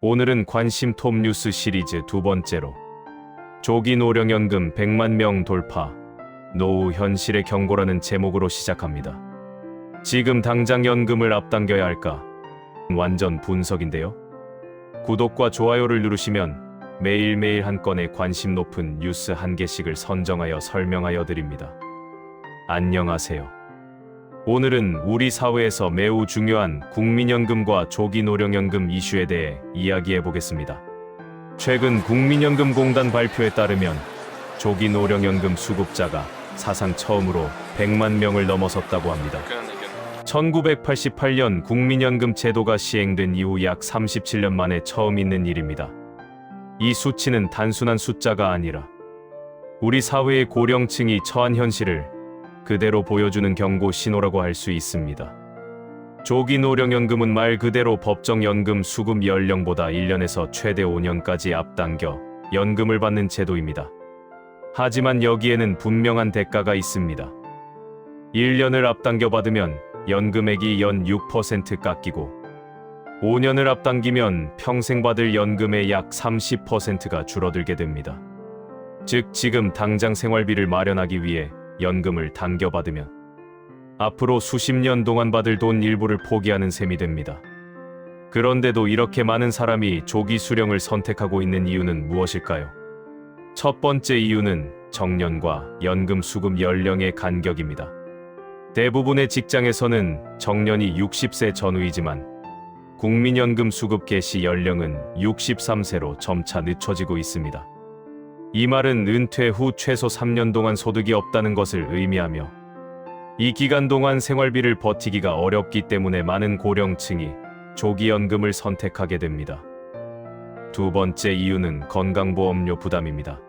오늘은 관심 톱 뉴스 시리즈 두 번째로 조기 노령연금 100만 명 돌파, 노후 현실의 경고라는 제목으로 시작합니다. 지금 당장 연금을 앞당겨야 할까? 완전 분석인데요. 구독과 좋아요를 누르시면 매일매일 한 건의 관심 높은 뉴스 한 개씩을 선정하여 설명하여 드립니다. 안녕하세요. 오늘은 우리 사회에서 매우 중요한 국민연금과 조기 노령연금 이슈에 대해 이야기해 보겠습니다. 최근 국민연금공단 발표에 따르면 조기 노령연금 수급자가 사상 처음으로 100만 명을 넘어섰다고 합니다. 1988년 국민연금 제도가 시행된 이후 약 37년 만에 처음 있는 일입니다. 이 수치는 단순한 숫자가 아니라 우리 사회의 고령층이 처한 현실을 그대로 보여주는 경고 신호라고 할 수 있습니다. 조기 노령연금은 말 그대로 법정 연금 수급 연령보다 1년에서 최대 5년까지 앞당겨 연금을 받는 제도입니다. 하지만 여기에는 분명한 대가가 있습니다. 1년을 앞당겨 받으면 연금액이 연 6% 깎이고 5년을 앞당기면 평생 받을 연금의 약 30%가 줄어들게 됩니다. 즉 지금 당장 생활비를 마련하기 위해 연금을 당겨받으면 앞으로 수십 년 동안 받을 돈 일부를 포기하는 셈이 됩니다. 그런데도 이렇게 많은 사람이 조기 수령을 선택하고 있는 이유는 무엇일까요? 첫 번째 이유는 정년과 연금 수급 연령의 간격입니다. 대부분의 직장에서는 정년이 60세 전후이지만 국민연금 수급 개시 연령은 63세로 점차 늦춰지고 있습니다. 이 말은 은퇴 후 최소 3년 동안 소득이 없다는 것을 의미하며 이 기간 동안 생활비를 버티기가 어렵기 때문에 많은 고령층이 조기연금을 선택하게 됩니다. 두 번째 이유는 건강보험료 부담입니다.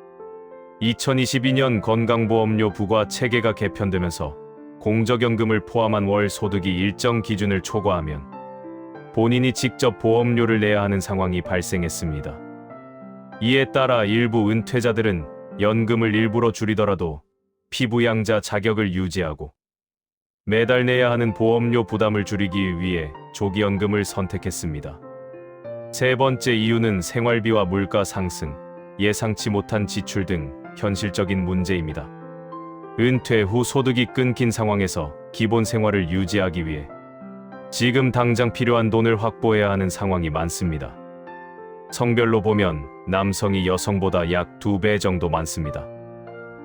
2022년 건강보험료 부과 체계가 개편되면서 공적연금을 포함한 월 소득이 일정 기준을 초과하면 본인이 직접 보험료를 내야 하는 상황이 발생했습니다. 이에 따라 일부 은퇴자들은 연금을 일부러 줄이더라도 피부양자 자격을 유지하고 매달 내야 하는 보험료 부담을 줄이기 위해 조기연금을 선택했습니다. 세 번째 이유는 생활비와 물가 상승, 예상치 못한 지출 등 현실적인 문제입니다. 은퇴 후 소득이 끊긴 상황에서 기본 생활을 유지하기 위해 지금 당장 필요한 돈을 확보해야 하는 상황이 많습니다. 성별로 보면 남성이 여성보다 약 2배 정도 많습니다.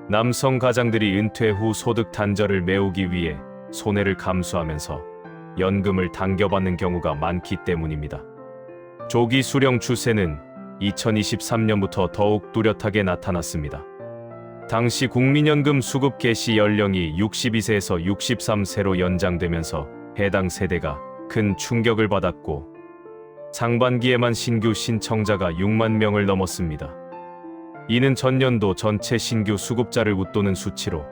남성 가장들이 은퇴 후 소득 단절을 메우기 위해 손해를 감수하면서 연금을 당겨받는 경우가 많기 때문입니다. 조기 수령 추세는 2023년부터 더욱 뚜렷하게 나타났습니다. 당시 국민연금 수급 개시 연령이 62세에서 63세로 연장되면서 해당 세대가 큰 충격을 받았고 상반기에만 신규 신청자가 6만 명을 넘었습니다. 이는 전년도 전체 신규 수급자를 웃도는 수치로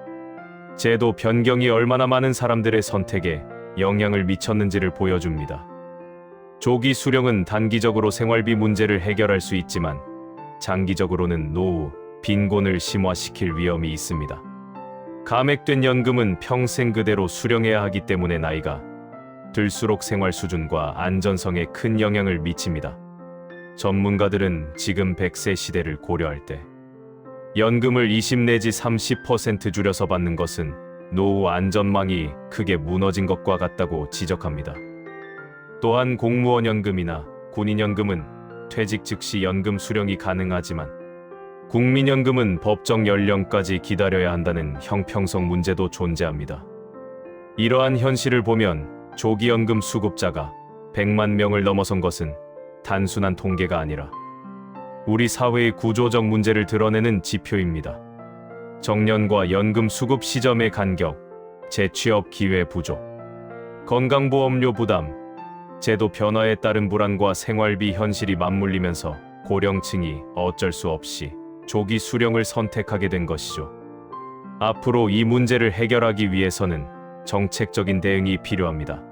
제도 변경이 얼마나 많은 사람들의 선택에 영향을 미쳤는지를 보여줍니다. 조기 수령은 단기적으로 생활비 문제를 해결할 수 있지만 장기적으로는 노후, 빈곤을 심화시킬 위험이 있습니다. 감액된 연금은 평생 그대로 수령해야 하기 때문에 나이가 들수록 생활 수준과 안전성에 큰 영향을 미칩니다. 전문가들은 지금 100세 시대를 고려할 때 연금을 20 내지 30% 줄여서 받는 것은 노후 안전망이 크게 무너진 것과 같다고 지적합니다. 또한 공무원 연금이나 군인 연금은 퇴직 즉시 연금 수령이 가능하지만 국민연금은 법정 연령까지 기다려야 한다는 형평성 문제도 존재합니다. 이러한 현실을 보면 조기연금 수급자가 100만 명을 넘어선 것은 단순한 통계가 아니라 우리 사회의 구조적 문제를 드러내는 지표입니다. 정년과 연금 수급 시점의 간격, 재취업 기회 부족, 건강보험료 부담, 제도 변화에 따른 불안과 생활비 현실이 맞물리면서 고령층이 어쩔 수 없이 조기 수령을 선택하게 된 것이죠. 앞으로 이 문제를 해결하기 위해서는 정책적인 대응이 필요합니다.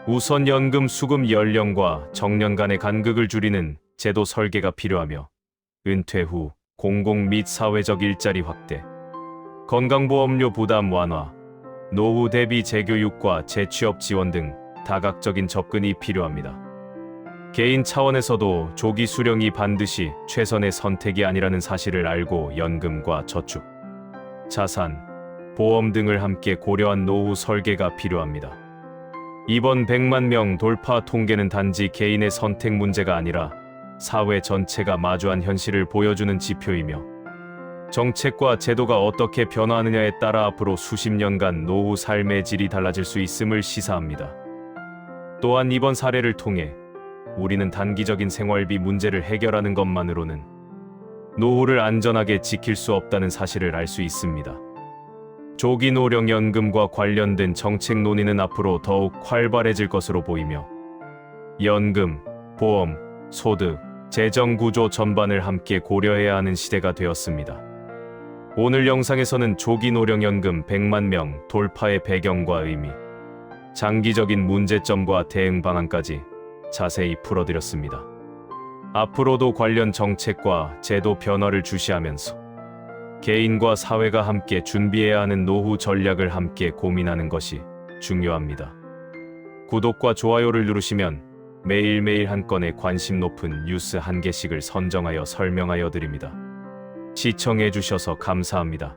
우선 연금 수급 연령과 정년 간의 간극을 줄이는 제도 설계가 필요하며 은퇴 후 공공 및 사회적 일자리 확대, 건강보험료 부담 완화, 노후 대비 재교육과 재취업 지원 등 다각적인 접근이 필요합니다. 개인 차원에서도 조기 수령이 반드시 최선의 선택이 아니라는 사실을 알고 연금과 저축, 자산, 보험 등을 함께 고려한 노후 설계가 필요합니다. 이번 100만 명 돌파 통계는 단지 개인의 선택 문제가 아니라 사회 전체가 마주한 현실을 보여주는 지표이며, 정책과 제도가 어떻게 변화하느냐에 따라 앞으로 수십 년간 노후 삶의 질이 달라질 수 있음을 시사합니다. 또한 이번 사례를 통해 우리는 단기적인 생활비 문제를 해결하는 것만으로는 노후를 안전하게 지킬 수 없다는 사실을 알 수 있습니다. 조기 노령연금과 관련된 정책 논의는 앞으로 더욱 활발해질 것으로 보이며, 연금, 보험, 소득, 재정 구조 전반을 함께 고려해야 하는 시대가 되었습니다. 오늘 영상에서는 조기 노령연금 100만 명 돌파의 배경과 의미, 장기적인 문제점과 대응 방안까지 자세히 풀어드렸습니다. 앞으로도 관련 정책과 제도 변화를 주시하면서 개인과 사회가 함께 준비해야 하는 노후 전략을 함께 고민하는 것이 중요합니다. 구독과 좋아요를 누르시면 매일매일 한 건의 관심 높은 뉴스 한 개씩을 선정하여 설명하여 드립니다. 시청해 주셔서 감사합니다.